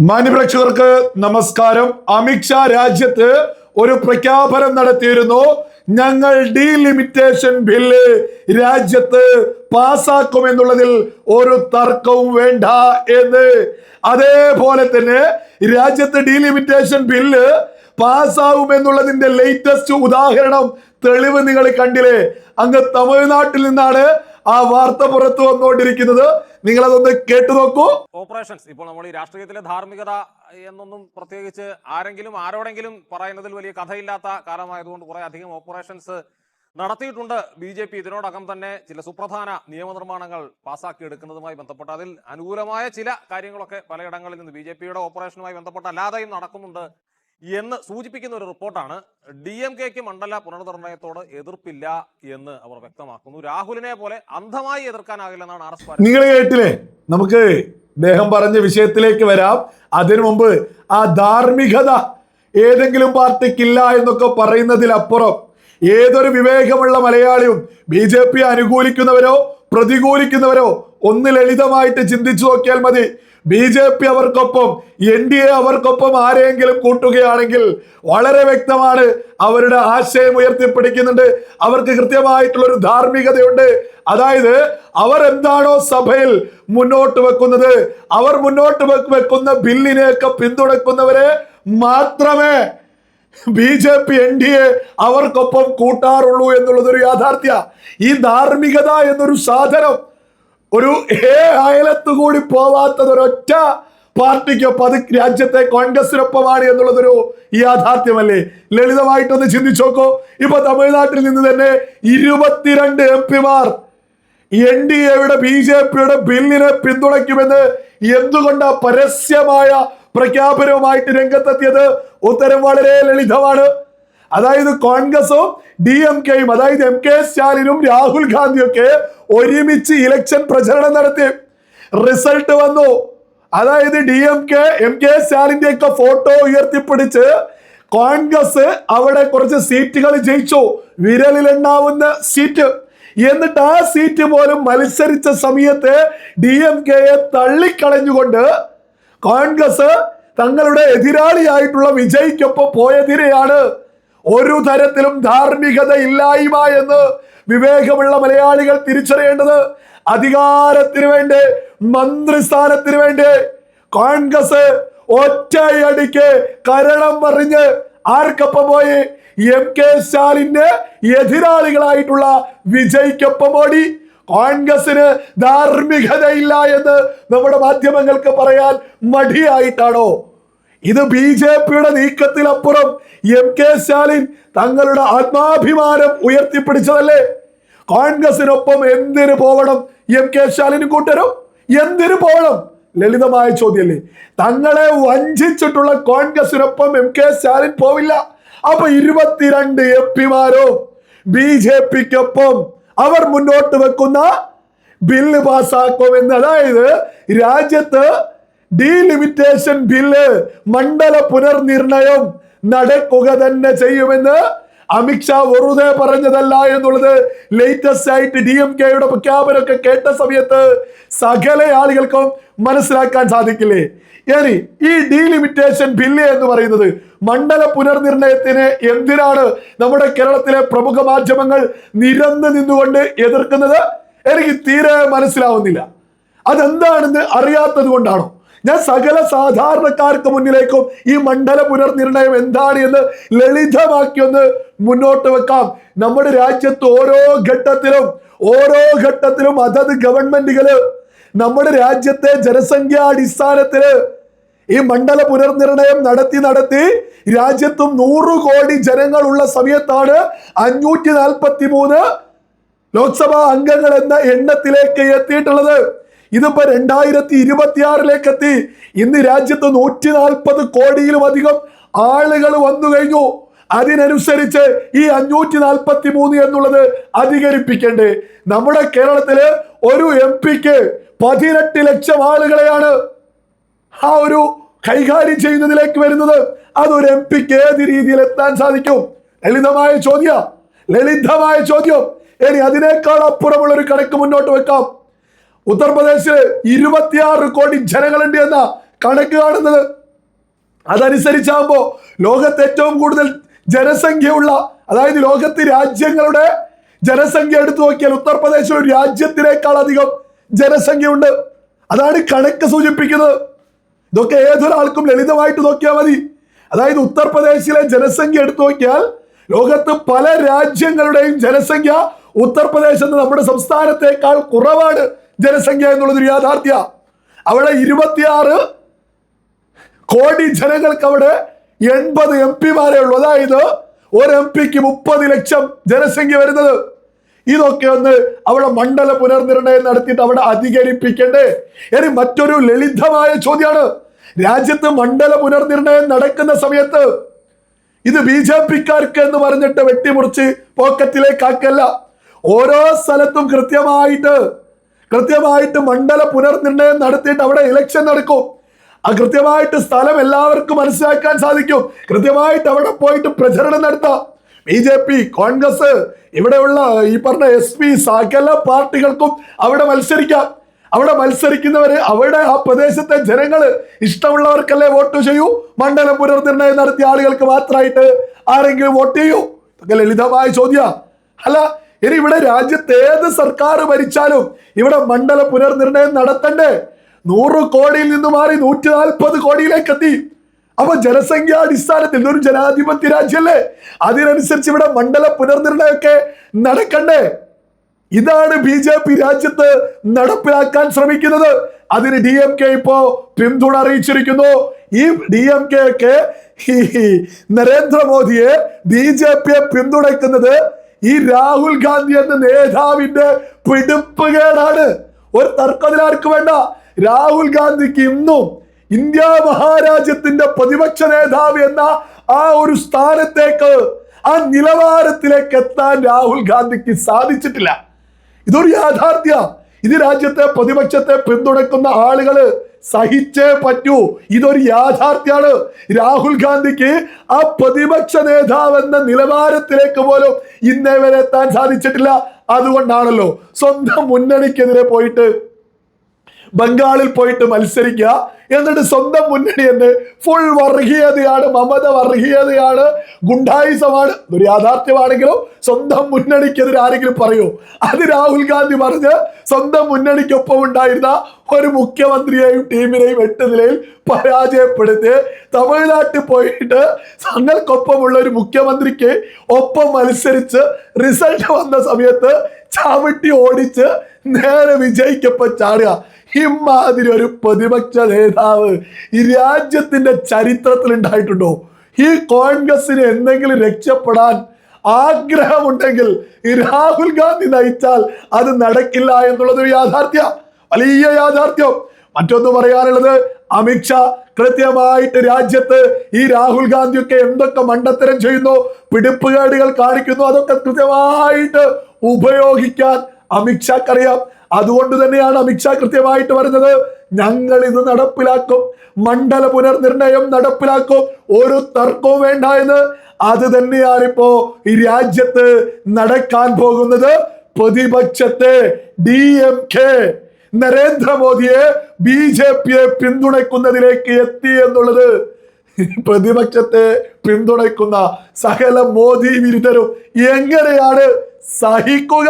മാന്യപ്രേക്ഷകർക്ക് നമസ്കാരം. അമിത്ഷാ രാജ്യത്ത് ഒരു പ്രഖ്യാപനം നടത്തിയിരുന്നു. ഞങ്ങൾ ഡീലിമിറ്റേഷൻ ബില്ല് രാജ്യത്ത് പാസാക്കുമെന്നുള്ളതിൽ ഒരു തർക്കവും വേണ്ട എന്ന്. അതേപോലെ തന്നെ രാജ്യത്ത് ഡീലിമിറ്റേഷൻ ബില്ല് പാസ്സാവുമെന്നുള്ളതിന്റെ ലേറ്റസ്റ്റ് ഉദാഹരണം തെളിവ് നിങ്ങൾ കണ്ടില്ലേ? അങ്ങ് തമിഴ്നാട്ടിൽ നിന്നാണ് ആ വാർത്ത പുറത്തു വന്നുകൊണ്ടിരിക്കുന്നത്. നിങ്ങൾ അതൊന്ന് കേട്ടു നോക്കൂ. ഓപ്പറേഷൻസ് ഇപ്പോൾ നമ്മൾ ഈ രാഷ്ട്രീയത്തിലെ ധാർമ്മികത എന്നൊന്നും പ്രത്യേകിച്ച് ആരെങ്കിലും ആരോടെങ്കിലും പറയുന്നതിൽ വലിയ കഥയില്ലാത്ത കാലമായതുകൊണ്ട് കുറെ അധികം ഓപ്പറേഷൻസ് നടത്തിയിട്ടുണ്ട് BJP. ഇതിനോടകം തന്നെ ചില സുപ്രധാന നിയമനിർമ്മാണങ്ങൾ പാസ്സാക്കി എടുക്കുന്നതുമായി ബന്ധപ്പെട്ട് അതിൽ അനുകൂലമായ ചില കാര്യങ്ങളൊക്കെ പലയിടങ്ങളിൽ നിന്ന് BJPയുടെ ഓപ്പറേഷനുമായി ബന്ധപ്പെട്ട് അല്ലാതെയും നടക്കുന്നുണ്ട് എന്ന് സൂചിപ്പിക്കുന്ന ഒരു റിപ്പോർട്ടാണ്. DMKക്ക് മണ്ഡല പുനർനിർണയത്തോട് എതിർപ്പില്ല എന്ന് അവർ വ്യക്തമാക്കുന്നു. രാഹുലിനെ പോലെ അന്ധമായി എതിർക്കാനാകില്ലെന്നാണ് RS. നിങ്ങൾ കേട്ടില്ലേ? നമുക്ക് അദ്ദേഹം പറഞ്ഞ വിഷയത്തിലേക്ക് വരാം. അതിനു മുമ്പ് ആ ധാർമ്മികത ഏതെങ്കിലും പാർട്ടിക്കില്ല എന്നൊക്കെ പറയുന്നതിലപ്പുറം ഏതൊരു വിവേകമുള്ള മലയാളിയും BJP അനുകൂലിക്കുന്നവരോ പ്രതികൂലിക്കുന്നവരോ ഒന്ന് ലളിതമായിട്ട് ചിന്തിച്ചു നോക്കിയാൽ മതി. BJP അവർക്കൊപ്പം, NDA അവർക്കൊപ്പം ആരെങ്കിലും കൂട്ടുകയാണെങ്കിൽ വളരെ വ്യക്തമാണ്, അവരുടെ ആശയം ഉയർത്തിപ്പിടിക്കുന്നുണ്ട്. അവർക്ക് കൃത്യമായിട്ടുള്ള ഒരു ധാർമ്മികതയുണ്ട്. അതായത് അവർ എന്താണോ സഭയിൽ മുന്നോട്ട് വെക്കുന്നത്, അവർ മുന്നോട്ട് വെക്കുന്ന ബില്ലിനെയൊക്കെ പിന്തുണക്കുന്നവരെ മാത്രമേ BJP NDA അവർക്കൊപ്പം കൂട്ടാറുള്ളൂ എന്നുള്ളതൊരു യാഥാർത്ഥ്യ. ഈ ധാർമ്മികത എന്നൊരു സാധനം ഒരു അയലത്തുകൂടി പോവാത്തതൊരൊറ്റ പാർട്ടിക്കൊപ്പം, അത് രാജ്യത്തെ കോൺഗ്രസിനൊപ്പമാണ് എന്നുള്ളതൊരു യാഥാർത്ഥ്യമല്ലേ? ലളിതമായിട്ടൊന്ന് ചിന്തിച്ചു നോക്കൂ. ഇപ്പൊ തമിഴ്നാട്ടിൽ നിന്ന് തന്നെ 22 MP-മാർ NDAയുടെ BJPയുടെ ബില്ലിനെ പിന്തുണയ്ക്കുമെന്ന് എന്തുകൊണ്ടാ പരസ്യമായ പ്രഖ്യാപനവുമായിട്ട് രംഗത്തെത്തിയത്? ഉത്തരം വളരെ ലളിതമാണ്. അതായത് കോൺഗ്രസും DMKയും, അതായത് MK സ്റ്റാലിനും രാഹുൽ ഗാന്ധിയൊക്കെ ഒരുമിച്ച് ഇലക്ഷൻ പ്രചരണം നടത്തി. റിസൾട്ട് വന്നു. അതായത് DMK MK സ്റ്റാലിന്റെ ഒക്കെ ഫോട്ടോ ഉയർത്തിപ്പിടിച്ച് കോൺഗ്രസ് അവിടെ കുറച്ച് സീറ്റുകൾ ജയിച്ചു, വിരലിലെണ്ണാവുന്ന സീറ്റ്. എന്നിട്ട് ആ സീറ്റ് പോലും മത്സരിച്ച സമയത്ത് DMKയെ തള്ളിക്കളഞ്ഞുകൊണ്ട് കോൺഗ്രസ് തങ്ങളുടെ എതിരാളിയായിട്ടുള്ള വിജയ്ക്കൊപ്പം പോയതിനെയാണ് ഒരു തരത്തിലും ധാർമ്മികത ഇല്ലായ്മ എന്ന് വിവേകമുള്ള മലയാളികൾ തിരിച്ചറിയേണ്ടത്. അധികാരത്തിന് വേണ്ടി, മന്ത്രിസ്ഥാനത്തിന് വേണ്ടി കോൺഗ്രസ് ഒറ്റയടിക്ക് കരണം മറിഞ്ഞ് ആർക്കൊപ്പം പോയി? MK സ്റ്റാലിന് എതിരാളികളായിട്ടുള്ള വിജയ്ക്കൊപ്പം ഓടി. കോൺഗ്രസിന് ധാർമ്മികതയില്ല എന്ന് നമ്മുടെ മാധ്യമങ്ങൾക്ക് പറയാൻ മടിയായിട്ടാണോ? ഇത് BJPയുടെ നീക്കത്തിലപ്പുറം MK സ്റ്റാലിൻ തങ്ങളുടെ ആത്മാഭിമാനം ഉയർത്തിപ്പിടിച്ചതല്ലേ? കോൺഗ്രസിനൊപ്പം എന്തിനു പോവണം MK സ്റ്റാലിനും കൂട്ടരും? എന്തിനു പോകണം? ലളിതമായ ചോദ്യല്ലേ? തങ്ങളെ വഞ്ചിച്ചിട്ടുള്ള കോൺഗ്രസിനൊപ്പം MK സ്റ്റാലിൻ പോവില്ല. അപ്പൊ 22 MP-മാരും BJPക്കൊപ്പം അവർ മുന്നോട്ട് വെക്കുന്ന ബില്ല് പാസ്സാക്കുമെന്ന്. അതായത് രാജ്യത്ത് ഡീലിമിറ്റേഷൻ ബില്ല്, മണ്ഡല പുനർനിർണയം നടക്കുക തന്നെ ചെയ്യുമെന്ന് അമിത്ഷാ വെറുതെ പറഞ്ഞതല്ല എന്നുള്ളത് ലേറ്റസ്റ്റ് ആയിട്ട് DMKയുടെ പ്രഖ്യാപനമൊക്കെ കേട്ട സമയത്ത് സകല ആളുകൾക്കും മനസ്സിലാക്കാൻ സാധിക്കില്ലേ? ഇനി ഈ ഡീലിമിറ്റേഷൻ ബില്ല് എന്ന് പറയുന്നത് മണ്ഡല പുനർനിർണയത്തിന് എന്തിനാണ് നമ്മുടെ കേരളത്തിലെ പ്രമുഖ മാധ്യമങ്ങൾ നിരന്ന് നിന്നുകൊണ്ട് എതിർക്കുന്നത്? എനിക്ക് തീരെ മനസ്സിലാവുന്നില്ല. അതെന്താണെന്ന് അറിയാത്തത് കൊണ്ടാണോ? ഞാൻ സകല സാധാരണക്കാർക്ക് മുന്നിലേക്കും ഈ മണ്ഡല പുനർനിർണയം എന്താണ് എന്ന് ലളിതമാക്കി ഒന്ന് മുന്നോട്ട് വെക്കാം. നമ്മുടെ രാജ്യത്ത് ഓരോ ഘട്ടത്തിലും അതത് ഗവൺമെന്റുകള് നമ്മുടെ രാജ്യത്തെ ജനസംഖ്യാടിസ്ഥാനത്തില് ഈ മണ്ഡല പുനർനിർണയം നടത്തി രാജ്യത്തും 100 കോടി ജനങ്ങളുള്ള സമയത്താണ് 543 ലോക്സഭാ അംഗങ്ങൾ എന്ന എണ്ണത്തിലേക്ക് എത്തിയിട്ടുള്ളത്. ഇതിപ്പോ 2026 എത്തി. ഇന്ന് രാജ്യത്ത് 140 കോടിയിലും അധികം ആളുകൾ വന്നു കഴിഞ്ഞു. അതിനനുസരിച്ച് ഈ 543 എന്നുള്ളത് അധികരിപ്പിക്കണ്ടേ? നമ്മുടെ കേരളത്തില് ഒരു MP-ക്ക് 18 ലക്ഷം ആളുകളെയാണ് ആ ഒരു കൈകാര്യം ചെയ്യുന്നതിലേക്ക് വരുന്നത്. അതൊരു MP-ക്ക് ഏത് രീതിയിൽ എത്താൻ സാധിക്കും? ലളിതമായ ചോദ്യം. ഇനി അതിനേക്കാൾ അപ്പുറമുള്ള ഒരു കണക്ക് മുന്നോട്ട് വെക്കാം. ഉത്തർപ്രദേശില് 26 കോടി ജനങ്ങളുണ്ട് എന്ന കണക്ക് കാണുന്നത്. അതനുസരിച്ചാകുമ്പോ ലോകത്ത് ഏറ്റവും കൂടുതൽ ജനസംഖ്യയുള്ള, അതായത് ലോകത്ത് രാജ്യങ്ങളുടെ ജനസംഖ്യ എടുത്തു നോക്കിയാൽ ഉത്തർപ്രദേശിൽ ഒരു രാജ്യത്തിനേക്കാൾ അധികം ജനസംഖ്യയുണ്ട്. അതാണ് കണക്ക് സൂചിപ്പിക്കുന്നത്. ഇതൊക്കെ ഏതൊരാൾക്കും ലളിതമായിട്ട് നോക്കിയാൽ മതി. അതായത് ഉത്തർപ്രദേശിലെ ജനസംഖ്യ എടുത്തു നോക്കിയാൽ ലോകത്ത് പല രാജ്യങ്ങളുടെയും ജനസംഖ്യ ഉത്തർപ്രദേശ് എന്ന നമ്മുടെ സംസ്ഥാനത്തേക്കാൾ കുറവാണ് ജനസംഖ്യ എന്നുള്ളതൊരു യാഥാർത്ഥ്യ. അവിടെ 26 കോടി ജനങ്ങൾക്ക് അവിടെ 80 MP-മാരേ ഉള്ളൂ. അതായത് ഒരു MP-ക്ക് 30 ലക്ഷം ജനസംഖ്യ വരുന്നത്. ഇതൊക്കെ ഒന്ന് അവിടെ മണ്ഡല പുനർനിർണയം നടത്തിയിട്ട് അവിടെ അധികരിപ്പിക്കണ്ടേ? ഇനി മറ്റൊരു ലളിതമായ ചോദ്യമാണ്. രാജ്യത്ത് മണ്ഡല പുനർനിർണയം നടക്കുന്ന സമയത്ത് ഇത് BJP-ക്കാർക്ക് എന്ന് പറഞ്ഞിട്ട് വെട്ടിമുറിച്ച് പോക്കറ്റിലേക്ക് ആക്കല്ല. ഓരോ സ്ഥലത്തും കൃത്യമായിട്ട് മണ്ഡല പുനർനിർണയം നടത്തിയിട്ട് അവിടെ ഇലക്ഷൻ നടക്കും. ആ കൃത്യമായിട്ട് സ്ഥലം എല്ലാവർക്കും മനസ്സിലാക്കാൻ സാധിക്കും. കൃത്യമായിട്ട് അവിടെ പോയിട്ട് പ്രചരണം നടത്താം. BJP, കോൺഗ്രസ്, ഇവിടെയുള്ള ഈ പറഞ്ഞ SP, സകല പാർട്ടികൾക്കും അവിടെ മത്സരിക്കാം. അവിടെ മത്സരിക്കുന്നവര് അവിടെ ആ പ്രദേശത്തെ ജനങ്ങള് ഇഷ്ടമുള്ളവർക്കല്ലേ വോട്ട് ചെയ്യൂ? മണ്ഡലം പുനർനിർണയം നടത്തിയ ആളുകൾക്ക് മാത്രമായിട്ട് ആരെങ്കിലും വോട്ട് ചെയ്യൂ? ഇതൊക്കെ ലളിതമായ ചോദ്യ അല്ല. ഇനി ഇവിടെ രാജ്യത്ത് ഏത് സർക്കാർ ഭരിച്ചാലും ഇവിടെ മണ്ഡല പുനർനിർണയം നടത്തണ്ടേ? 100 കോടിയിൽ നിന്ന് മാറി 140 കോടിയിലേക്ക് എത്തി. അപ്പൊ ജനസംഖ്യാടിസ്ഥാനത്തിൽ ഇതൊരു ജനാധിപത്യ രാജ്യമല്ലേ? അതിനനുസരിച്ച് ഇവിടെ മണ്ഡല പുനർനിർണയമൊക്കെ നടക്കണ്ടേ? ഇതാണ് BJP രാജ്യത്ത് നടപ്പിലാക്കാൻ ശ്രമിക്കുന്നത്. അതിന് DMK ഇപ്പോ പിന്തുണ അറിയിച്ചിരിക്കുന്നു. ഈ DMK ഒക്കെ ഈ നരേന്ദ്രമോദിയെ, BJP-യെ പിന്തുണയ്ക്കുന്നത് ഈ രാഹുൽ ഗാന്ധി എന്ന നേതാവിന്റെ പിടിപ്പുകേടാണ്. ഒരു തർക്കത്തിലാർക്ക് വേണ്ട. രാഹുൽ ഗാന്ധിക്ക് ഇന്നും ഇന്ത്യ മഹാരാജ്യത്തിന്റെ പ്രതിപക്ഷ നേതാവ് എന്ന ആ ഒരു സ്ഥാനത്തേക്ക്, ആ നിലവാരത്തിലേക്ക് എത്താൻ രാഹുൽ ഗാന്ധിക്ക് സാധിച്ചിട്ടില്ല. ഇതൊരു യാഥാർത്ഥ്യ. ഇത് രാജ്യത്തെ പ്രതിപക്ഷത്തെ പിന്തുണയ്ക്കുന്ന ആളുകള് സഹിച്ചേ പറ്റൂ. ഇതൊരു യാഥാർത്ഥ്യമാണ്. രാഹുൽ ഗാന്ധിക്ക് ആ പ്രതിപക്ഷ നേതാവ് എന്ന നിലവാരത്തിലേക്ക് പോലും ഇന്നേ വരെ എത്താൻ സാധിച്ചിട്ടില്ല. അതുകൊണ്ടാണല്ലോ സ്വന്തം മുന്നണിക്കെതിരെ പോയിട്ട് ബംഗാളിൽ പോയിട്ട് മത്സരിക്കുക, എന്നിട്ട് സ്വന്തം മുന്നണി എന്ന് ഫുൾ വർഗീയതയാണ്, മമത വർഗീയതയാണ്, ഗുണ്ടായിസമാണ്. ഒരു യാഥാർത്ഥ്യമാണെങ്കിലും സ്വന്തം മുന്നണിക്കെതിരെ ആരെങ്കിലും പറയൂ? അത് രാഹുൽ ഗാന്ധി പറഞ്ഞ് സ്വന്തം മുന്നണിക്കൊപ്പം ഉണ്ടായിരുന്ന ഒരു മുഖ്യമന്ത്രിയെയും ടീമിനെയും 8 നിലയിൽ പരാജയപ്പെടുത്തി തമിഴ്നാട്ടിൽ പോയിട്ട് തങ്ങൾക്കൊപ്പമുള്ള ഒരു മുഖ്യമന്ത്രിക്ക് ഒപ്പം മത്സരിച്ച് റിസൾട്ട് വന്ന സമയത്ത് ചവിട്ടി ഓടിച്ച് നേരെ വിജയിക്കപ്പോ ചാടുക. ഇമാതിരി ഒരു പ്രതിപക്ഷ നേതാവ് ഈ രാജ്യത്തിന്റെ ചരിത്രത്തിൽ ഉണ്ടായിട്ടുണ്ടോ? ഈ കോൺഗ്രസിന് എന്തെങ്കിലും രക്ഷപ്പെടാൻ ആഗ്രഹമുണ്ടെങ്കിൽ ഈ രാഹുൽ ഗാന്ധി നയിച്ചാൽ അത് നടക്കില്ല എന്നുള്ളതൊരു യാഥാർത്ഥ്യ, വലിയ യാഥാർത്ഥ്യം. മറ്റൊന്ന് പറയാനുള്ളത്, അമിത്ഷാ കൃത്യമായിട്ട് രാജ്യത്ത് ഈ രാഹുൽ ഗാന്ധിയൊക്കെ എന്തൊക്കെ മണ്ടത്തരം ചെയ്യുന്നു, പിടിപ്പുകേടുകൾ കാണിക്കുന്നു, അതൊക്കെ കൃത്യമായിട്ട് ഉപയോഗിക്കാൻ അമിത്ഷാക്കറിയാം. അതുകൊണ്ട് തന്നെയാണ് അമിത്ഷാ കൃത്യമായിട്ട് പറഞ്ഞത്, ഞങ്ങൾ ഇത് നടപ്പിലാക്കും, മണ്ഡല പുനർനിർണയം നടപ്പിലാക്കും, ഒരു തർക്കവും വേണ്ട എന്ന്. അത് തന്നെയാണ് ഇപ്പോ ഈ രാജ്യത്ത് നടക്കാൻ പോകുന്നത്. പ്രതിപക്ഷത്തെ DMK നരേന്ദ്രമോദിയെ BJP-യെ പിന്തുണയ്ക്കുന്നതിലേക്ക് എത്തി എന്നുള്ളത് പ്രതിപക്ഷത്തെ പിന്തുണയ്ക്കുന്ന സകല മോദി വിരുദ്ധരും എങ്ങനെയാണ് സഹിക്കുക?